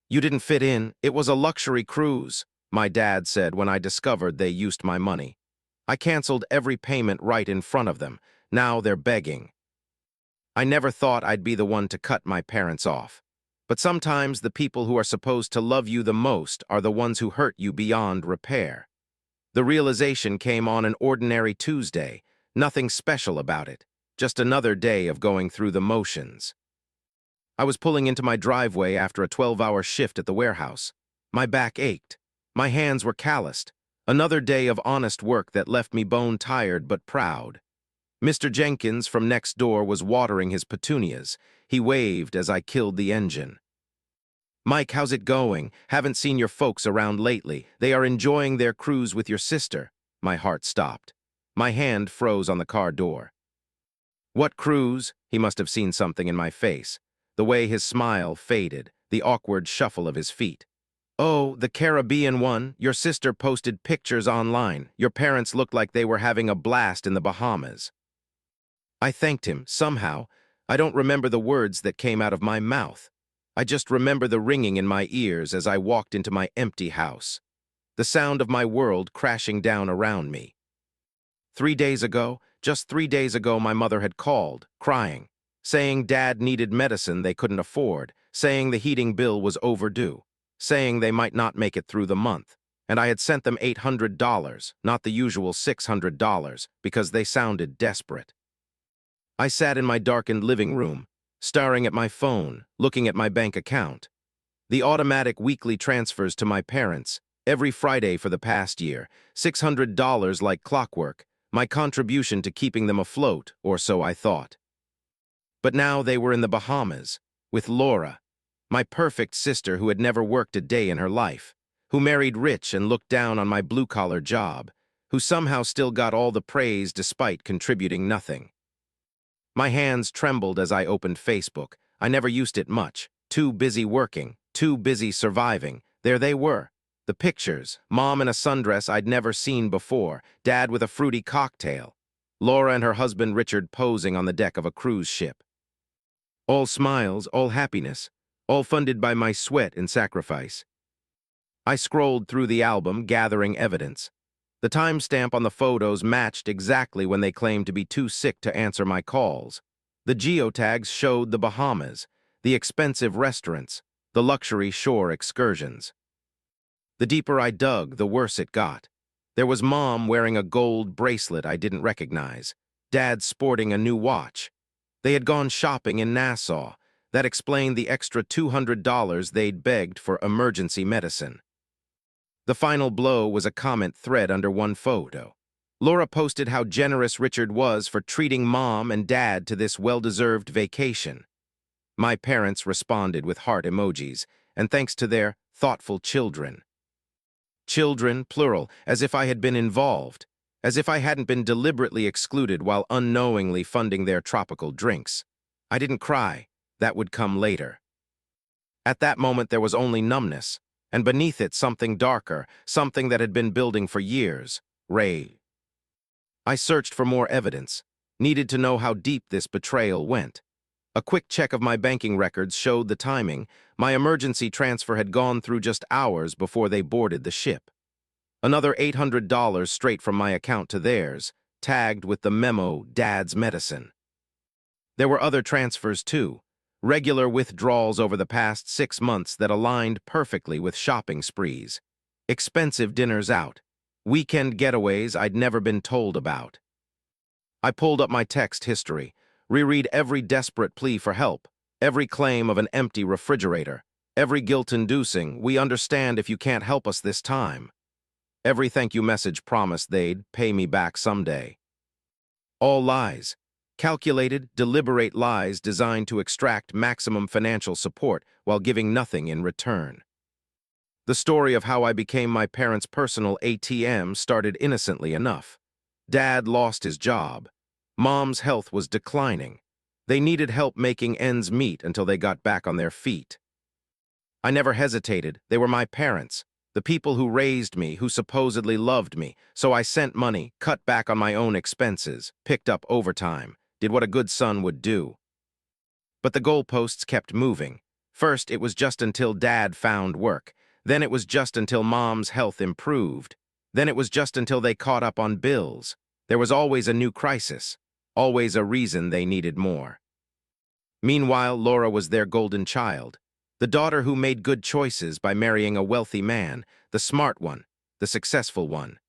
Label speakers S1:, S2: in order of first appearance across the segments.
S1: You didn't fit in. It was a luxury cruise, my dad said when I discovered they used my money. I canceled every payment right in front of them. Now they're begging. I never thought I'd be the one to cut my parents off. But sometimes the people who are supposed to love you the most are the ones who hurt you beyond repair. The realization came on an ordinary Tuesday, nothing special about it, just another day of going through the motions. I was pulling into my driveway after a 12-hour shift at the warehouse. My back ached. My hands were calloused. Another day of honest work that left me bone-tired but proud. Mr. Jenkins from next door was watering his petunias. He waved as I killed the engine. "Mike, how's it going? Haven't seen your folks around lately. They are enjoying their cruise with your sister." My heart stopped. My hand froze on the car door. "What cruise?" He must have seen something in my face. The way his smile faded, the awkward shuffle of his feet. "Oh, the Caribbean one. Your sister posted pictures online. Your parents looked like they were having a blast in the Bahamas." I thanked him, somehow. I don't remember the words that came out of my mouth. I just remember the ringing in my ears as I walked into my empty house. The sound of my world crashing down around me. 3 days ago, just 3 days ago, my mother had called, crying, saying Dad needed medicine they couldn't afford, saying the heating bill was overdue, saying they might not make it through the month, and I had sent them $800, not the usual $600, because they sounded desperate. I sat in my darkened living room, staring at my phone, looking at my bank account. The automatic weekly transfers to my parents, every Friday for the past year, $600 like clockwork, my contribution to keeping them afloat, or so I thought. But now they were in the Bahamas, with Laura, my perfect sister who had never worked a day in her life, who married rich and looked down on my blue-collar job, who somehow still got all the praise despite contributing nothing. My hands trembled as I opened Facebook. I never used it much. Too busy working, too busy surviving. There they were. The pictures, Mom in a sundress I'd never seen before, Dad with a fruity cocktail, Laura and her husband Richard posing on the deck of a cruise ship. All smiles, all happiness, all funded by my sweat and sacrifice. I scrolled through the album, gathering evidence. The timestamp on the photos matched exactly when they claimed to be too sick to answer my calls. The geotags showed the Bahamas, the expensive restaurants, the luxury shore excursions. The deeper I dug, the worse it got. There was Mom wearing a gold bracelet I didn't recognize, Dad sporting a new watch. They had gone shopping in Nassau. That explained the extra $200 they'd begged for emergency medicine. The final blow was a comment thread under one photo. Laura posted how generous Richard was for treating Mom and Dad to this well-deserved vacation. My parents responded with heart emojis, and thanks to their thoughtful children. Children, plural, as if I had been involved, as if I hadn't been deliberately excluded while unknowingly funding their tropical drinks. I didn't cry. That would come later. At that moment there was only numbness, and beneath it something darker, something that had been building for years, rage. I searched for more evidence, needed to know how deep this betrayal went. A quick check of my banking records showed the timing. My emergency transfer had gone through just hours before they boarded the ship. Another $800 straight from my account to theirs, tagged with the memo, Dad's medicine. There were other transfers too, regular withdrawals over the past 6 months that aligned perfectly with shopping sprees, expensive dinners out, weekend getaways I'd never been told about. I pulled up my text history, reread every desperate plea for help, every claim of an empty refrigerator, every guilt-inducing, "We understand if you can't help us this time." Every thank you message promised they'd pay me back someday. All lies. Calculated, deliberate lies designed to extract maximum financial support while giving nothing in return. The story of how I became my parents' personal ATM started innocently enough. Dad lost his job. Mom's health was declining. They needed help making ends meet until they got back on their feet. I never hesitated. They were my parents, the people who raised me, who supposedly loved me, so I sent money, cut back on my own expenses, picked up overtime, did what a good son would do. But the goalposts kept moving. First, it was just until Dad found work. Then it was just until Mom's health improved. Then it was just until they caught up on bills. There was always a new crisis, always a reason they needed more. Meanwhile, Laura was their golden child, the daughter who made good choices by marrying a wealthy man, the smart one, the successful one.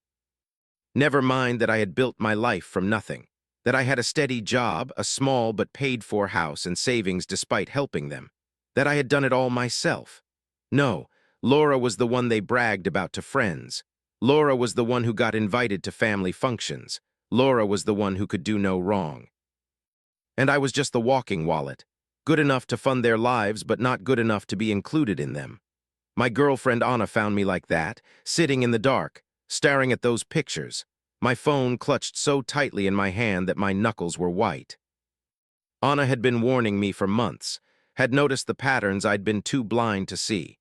S1: Never mind that I had built my life from nothing, that I had a steady job, a small but paid-for house and savings despite helping them, that I had done it all myself. No, Laura was the one they bragged about to friends. Laura was the one who got invited to family functions. Laura was the one who could do no wrong. And I was just the walking wallet, good enough to fund their lives but not good enough to be included in them. My girlfriend Anna found me like that, sitting in the dark, staring at those pictures, my phone clutched so tightly in my hand that my knuckles were white. Anna had been warning me for months, had noticed the patterns I'd been too blind to see.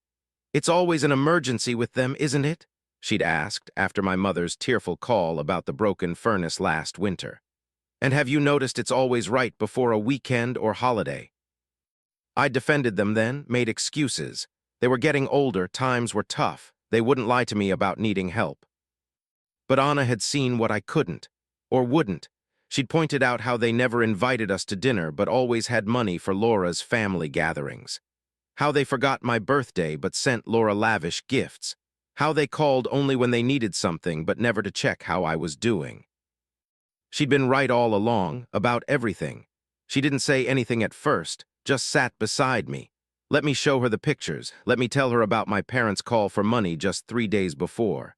S1: "It's always an emergency with them, isn't it?" she'd asked after my mother's tearful call about the broken furnace last winter. "And have you noticed it's always right before a weekend or holiday?" I defended them then, made excuses. They were getting older, times were tough. They wouldn't lie to me about needing help. But Anna had seen what I couldn't, or wouldn't. She'd pointed out how they never invited us to dinner but always had money for Laura's family gatherings. How they forgot my birthday but sent Laura lavish gifts. How they called only when they needed something but never to check how I was doing. She'd been right all along, about everything. She didn't say anything at first, just sat beside me. Let me show her the pictures, let me tell her about my parents' call for money just 3 days before.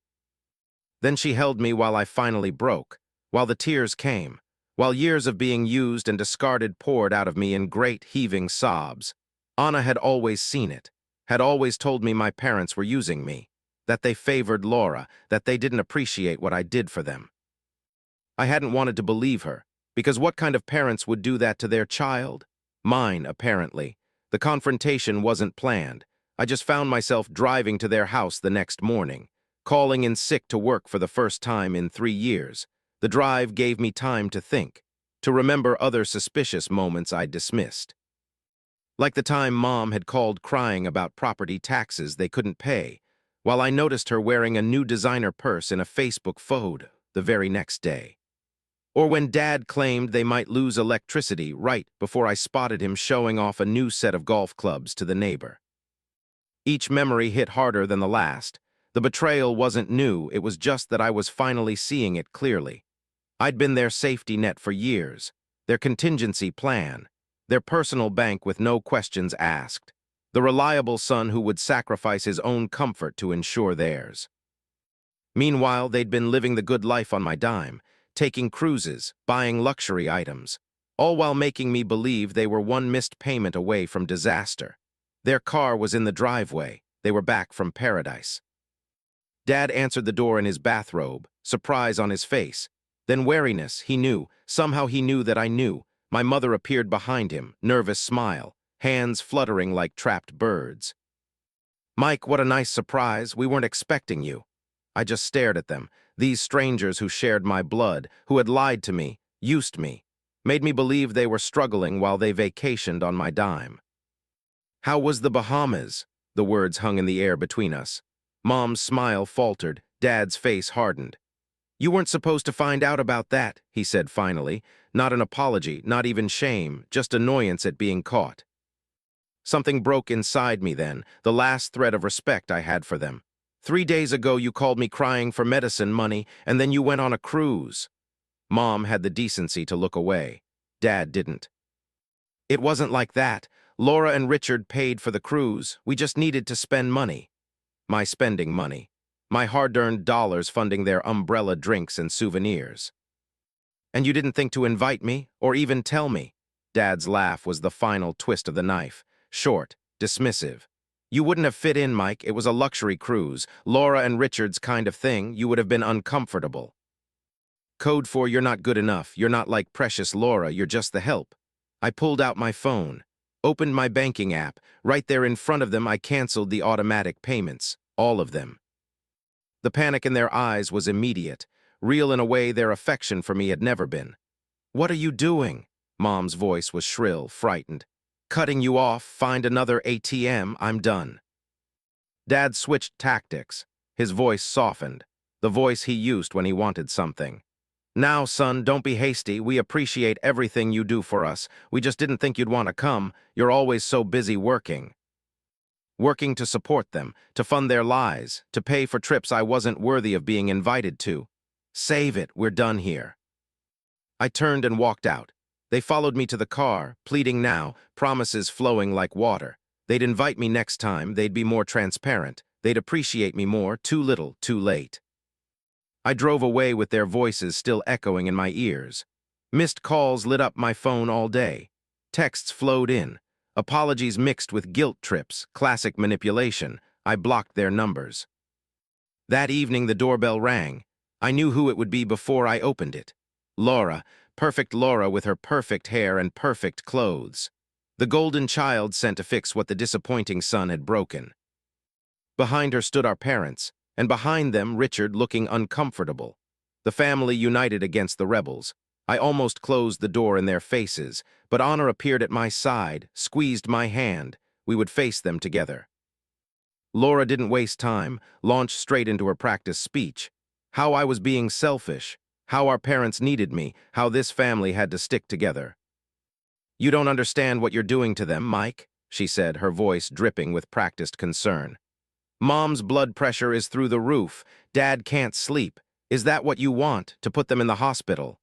S1: Then she held me while I finally broke, while the tears came, while years of being used and discarded poured out of me in great heaving sobs. Anna had always seen it, had always told me my parents were using me, that they favored Laura, that they didn't appreciate what I did for them. I hadn't wanted to believe her, because what kind of parents would do that to their child? Mine, apparently. The confrontation wasn't planned. I just found myself driving to their house the next morning, calling in sick to work for the first time in 3 years. The drive gave me time to think, to remember other suspicious moments I'd dismissed. Like the time Mom had called crying about property taxes they couldn't pay, while I noticed her wearing a new designer purse in a Facebook photo the very next day. Or when Dad claimed they might lose electricity right before I spotted him showing off a new set of golf clubs to the neighbor. Each memory hit harder than the last. The betrayal wasn't new, it was just that I was finally seeing it clearly. I'd been their safety net for years, their contingency plan, their personal bank with no questions asked, the reliable son who would sacrifice his own comfort to ensure theirs. Meanwhile, they'd been living the good life on my dime, taking cruises, buying luxury items, all while making me believe they were one missed payment away from disaster. Their car was in the driveway, they were back from paradise. Dad answered the door in his bathrobe, surprise on his face. Then wariness, he knew, somehow he knew that I knew. My mother appeared behind him, nervous smile, hands fluttering like trapped birds. "Mike, what a nice surprise, we weren't expecting you." I just stared at them, these strangers who shared my blood, who had lied to me, used me, made me believe they were struggling while they vacationed on my dime. "How was the Bahamas?" The words hung in the air between us. Mom's smile faltered, Dad's face hardened. "You weren't supposed to find out about that," he said finally. Not an apology, not even shame, just annoyance at being caught. Something broke inside me then, the last thread of respect I had for them. "3 days ago you called me crying for medicine money, and then you went on a cruise." Mom had the decency to look away. Dad didn't. "It wasn't like that. Laura and Richard paid for the cruise. We just needed to spend money." My spending money. My hard-earned dollars funding their umbrella drinks and souvenirs. "And you didn't think to invite me, or even tell me?" Dad's laugh was the final twist of the knife, short, dismissive. "You wouldn't have fit in, Mike. It was a luxury cruise. Laura and Richard's kind of thing. You would have been uncomfortable." Code for "you're not good enough. You're not like precious Laura. You're just the help." I pulled out my phone, opened my banking app. Right there in front of them, I canceled the automatic payments, all of them. The panic in their eyes was immediate, real in a way their affection for me had never been. "What are you doing?" Mom's voice was shrill, frightened. cutting you off, find another ATM, I'm done." Dad switched tactics. His voice softened, the voice he used when he wanted something. "Now, son, don't be hasty. We appreciate everything you do for us. We just didn't think you'd want to come. You're always so busy working. Working to support them, to fund their lives, to pay for trips I wasn't worthy of being invited to. Save it, we're done here." I turned and walked out. They followed me to the car, pleading now, promises flowing like water. They'd invite me next time, they'd be more transparent, they'd appreciate me more, too little, too late. I drove away with their voices still echoing in my ears. Missed calls lit up my phone all day. Texts flowed in. Apologies mixed with guilt trips, classic manipulation. I blocked their numbers. That evening the doorbell rang. I knew who it would be before I opened it. Laura, perfect Laura with her perfect hair and perfect clothes. The golden child sent to fix what the disappointing son had broken. Behind her stood our parents, and behind them Richard looking uncomfortable. The family united against the rebels. I almost closed the door in their faces, but Honor appeared at my side, squeezed my hand. We would face them together. Laura didn't waste time, launched straight into her practice speech. How I was being selfish, how our parents needed me, how this family had to stick together. "You don't understand what you're doing to them, Mike," she said, her voice dripping with practiced concern. "Mom's blood pressure is through the roof. Dad can't sleep. Is that what you want, to put them in the hospital?"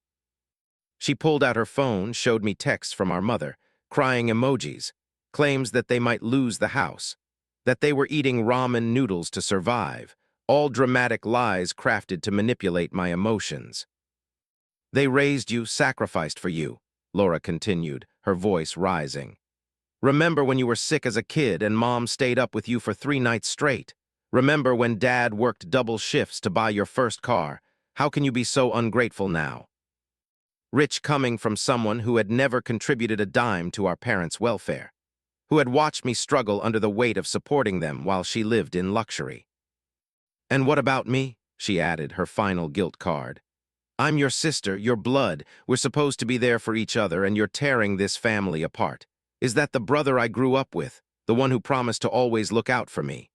S1: She pulled out her phone, showed me texts from our mother, crying emojis, claims that they might lose the house, that they were eating ramen noodles to survive, all dramatic lies crafted to manipulate my emotions. "They raised you, sacrificed for you," Laura continued, her voice rising. "Remember when you were sick as a kid and Mom stayed up with you for 3 nights straight? Remember when Dad worked double shifts to buy your first car? How can you be so ungrateful now?" Rich coming from someone who had never contributed a dime to our parents' welfare, who had watched me struggle under the weight of supporting them while she lived in luxury. "And what about me?" she added, her final guilt card. "I'm your sister, your blood. We're supposed to be there for each other, and you're tearing this family apart. Is that the brother I grew up with, the one who promised to always look out for me?"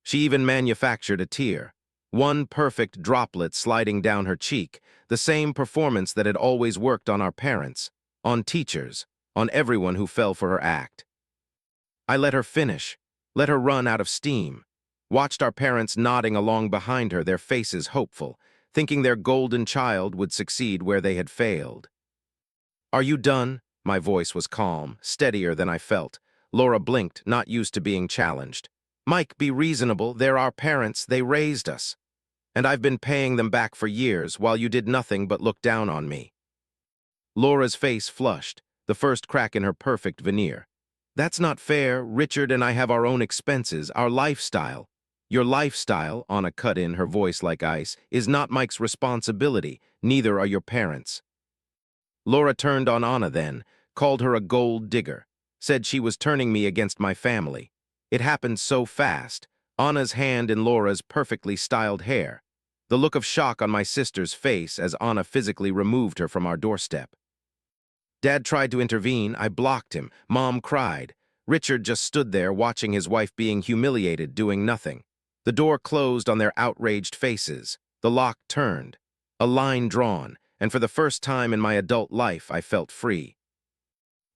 S1: She even manufactured a tear, one perfect droplet sliding down her cheek, the same performance that had always worked on our parents, on teachers, on everyone who fell for her act. I let her finish, let her run out of steam, watched our parents nodding along behind her, their faces hopeful, thinking their golden child would succeed where they had failed. "Are you done?" My voice was calm, steadier than I felt. Laura blinked, not used to being challenged. "Mike, be reasonable. They're our parents. They raised us. And I've been paying them back for years while you did nothing but look down on me." Laura's face flushed, the first crack in her perfect veneer. "That's not fair. Richard and I have our own expenses, our lifestyle." "Your lifestyle," Anna cut in, her voice like ice, "is not Mike's responsibility. Neither are your parents." Laura turned on Anna then, called her a gold digger, said she was turning me against my family. It happened so fast, Anna's hand in Laura's perfectly styled hair, the look of shock on my sister's face as Anna physically removed her from our doorstep. Dad tried to intervene. I blocked him. Mom cried. Richard just stood there watching his wife being humiliated, doing nothing. The door closed on their outraged faces. The lock turned. A line drawn, and for the first time in my adult life, I felt free.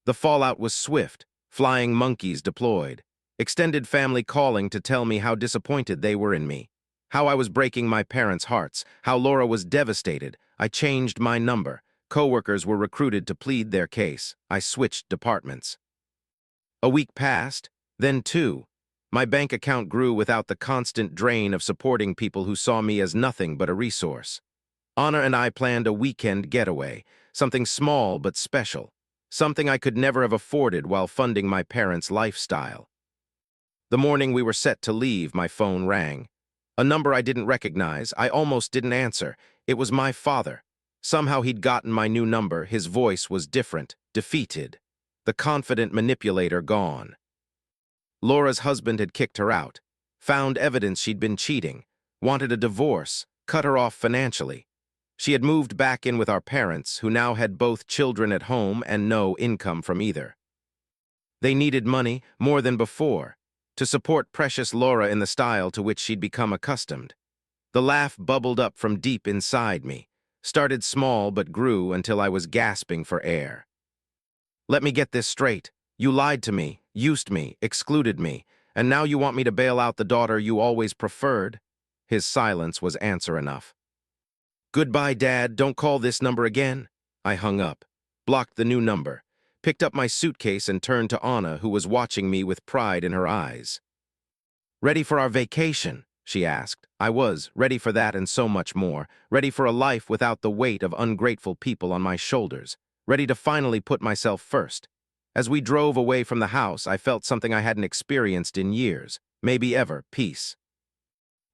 S1: The fallout was swift. Flying monkeys deployed. Extended family calling to tell me how disappointed they were in me. How I was breaking my parents' hearts. How Laura was devastated. I changed my number. Coworkers were recruited to plead their case. I switched departments. A week passed, then 2. My bank account grew without the constant drain of supporting people who saw me as nothing but a resource. Anna and I planned a weekend getaway, something small but special, something I could never have afforded while funding my parents' lifestyle. The morning we were set to leave, my phone rang. A number I didn't recognize. I almost didn't answer. It was my father. Somehow he'd gotten my new number. His voice was different, defeated. The confident manipulator gone. Laura's husband had kicked her out, found evidence she'd been cheating, wanted a divorce, cut her off financially. She had moved back in with our parents, who now had both children at home and no income from either. They needed money more than before to support precious Laura in the style to which she'd become accustomed. The laugh bubbled up from deep inside me, started small but grew until I was gasping for air. Let me get this straight. You lied to me, used me, excluded me, and now you want me to bail out the daughter you always preferred? His silence was answer enough. Goodbye, Dad, don't call this number again. I hung up, blocked the new number, picked up my suitcase and turned to Anna, who was watching me with pride in her eyes. Ready for our vacation? She asked. I was, ready for that and so much more, ready for a life without the weight of ungrateful people on my shoulders, ready to finally put myself first. As we drove away from the house, I felt something I hadn't experienced in years, maybe ever, peace.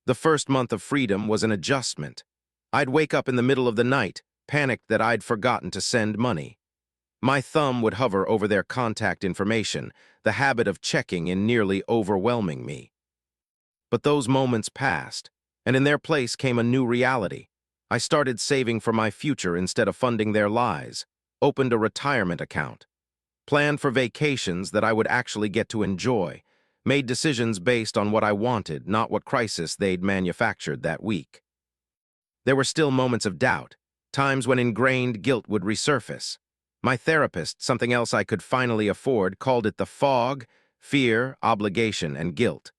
S1: The first month of freedom was an adjustment. I'd wake up in the middle of the night, panicked that I'd forgotten to send money. My thumb would hover over their contact information, the habit of checking in nearly overwhelming me. But those moments passed, and in their place came a new reality. I started saving for my future instead of funding their lies, opened a retirement account, planned for vacations that I would actually get to enjoy, made decisions based on what I wanted, not what crisis they'd manufactured that week. There were still moments of doubt, times when ingrained guilt would resurface. My therapist, something else I could finally afford, called it the fog, fear, obligation, and guilt.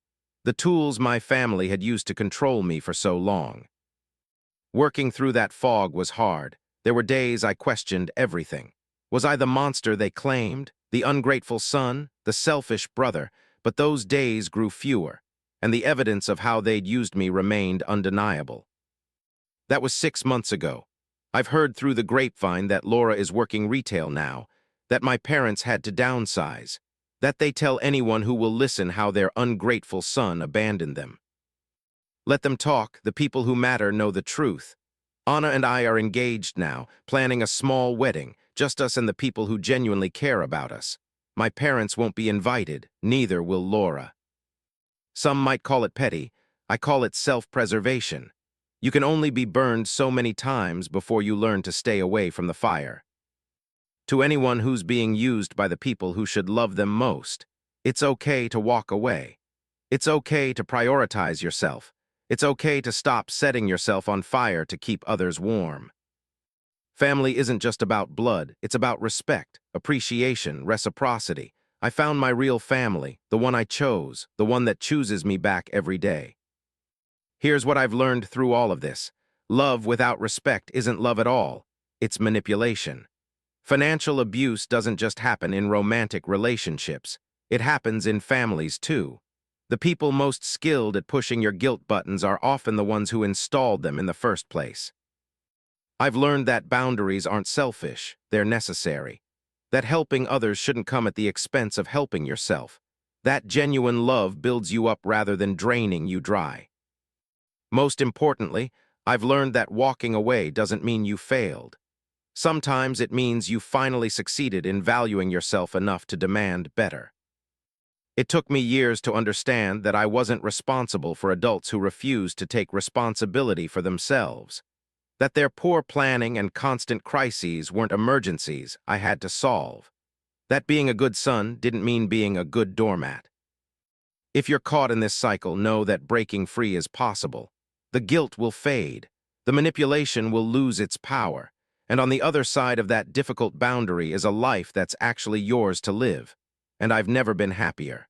S1: The tools my family had used to control me for so long. Working through that fog was hard. There were days I questioned everything. Was I the monster they claimed, the ungrateful son, the selfish brother? But those days grew fewer, and the evidence of how they'd used me remained undeniable. That was 6 months ago. I've heard through the grapevine that Laura is working retail now, that my parents had to downsize, that they tell anyone who will listen how their ungrateful son abandoned them. Let them talk, the people who matter know the truth. Anna and I are engaged now, planning a small wedding, just us and the people who genuinely care about us. My parents won't be invited, neither will Laura. Some might call it petty, I call it self-preservation. You can only be burned so many times before you learn to stay away from the fire. To anyone who's being used by the people who should love them most, it's okay to walk away. It's okay to prioritize yourself. It's okay to stop setting yourself on fire to keep others warm. Family isn't just about blood, it's about respect, appreciation, reciprocity. I found my real family, the one I chose, the one that chooses me back every day. Here's what I've learned through all of this. Love without respect isn't love at all. It's manipulation. Financial abuse doesn't just happen in romantic relationships. It happens in families too. The people most skilled at pushing your guilt buttons are often the ones who installed them in the first place. I've learned that boundaries aren't selfish, they're necessary. That helping others shouldn't come at the expense of helping yourself. That genuine love builds you up rather than draining you dry. Most importantly, I've learned that walking away doesn't mean you failed. Sometimes it means you finally succeeded in valuing yourself enough to demand better. It took me years to understand that I wasn't responsible for adults who refused to take responsibility for themselves. That their poor planning and constant crises weren't emergencies I had to solve. That being a good son didn't mean being a good doormat. If you're caught in this cycle, know that breaking free is possible. The guilt will fade. The manipulation will lose its power. And on the other side of that difficult boundary is a life that's actually yours to live. And I've never been happier.